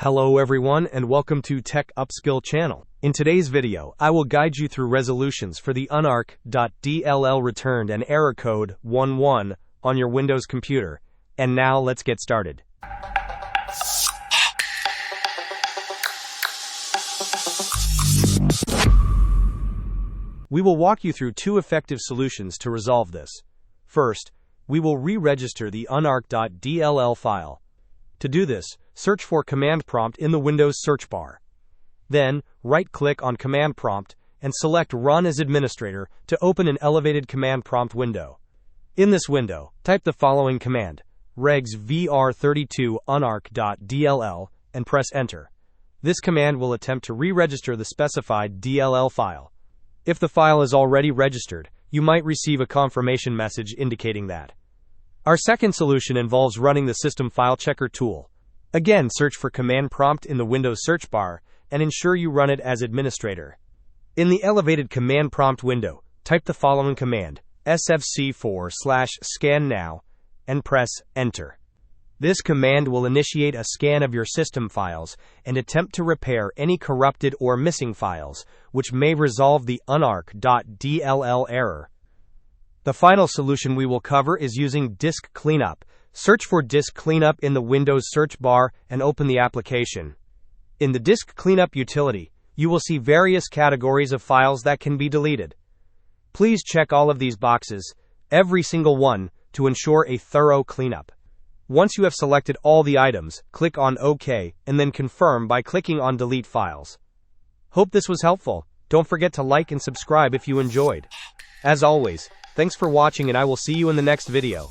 Hello everyone and welcome to Tech Upskill channel. In today's video, I will guide you through resolutions for the Unarc Dll returned and error code 11 on your Windows computer. And now let's get started. We will walk you through two effective solutions to resolve this. First, we will re-register the Unarc Dll file. To do this, search for Command Prompt in the Windows search bar. Then, right-click on Command Prompt and select Run as Administrator to open an elevated Command Prompt window. In this window, type the following command, regs vr32 unarc.dll, and press Enter. This command will attempt to re-register the specified DLL file. If the file is already registered, you might receive a confirmation message indicating that. Our second solution involves running the System File Checker tool. Again, search for Command Prompt in the Windows search bar and ensure you run it as administrator. In the elevated Command Prompt window, type the following command, sfc4/scannow, and press Enter. This command will initiate a scan of your system files and attempt to repair any corrupted or missing files, which may resolve the Unarc.dll error. The final solution we will cover is using Disk Cleanup. Search for Disk Cleanup in the Windows search bar and open the application. In the Disk Cleanup utility, you will see various categories of files that can be deleted. Please check all of these boxes, every single one, to ensure a thorough cleanup. Once you have selected all the items, click on OK and then confirm by clicking on Delete Files. Hope this was helpful. Don't forget to like and subscribe if you enjoyed. As always, thanks for watching and I will see you in the next video.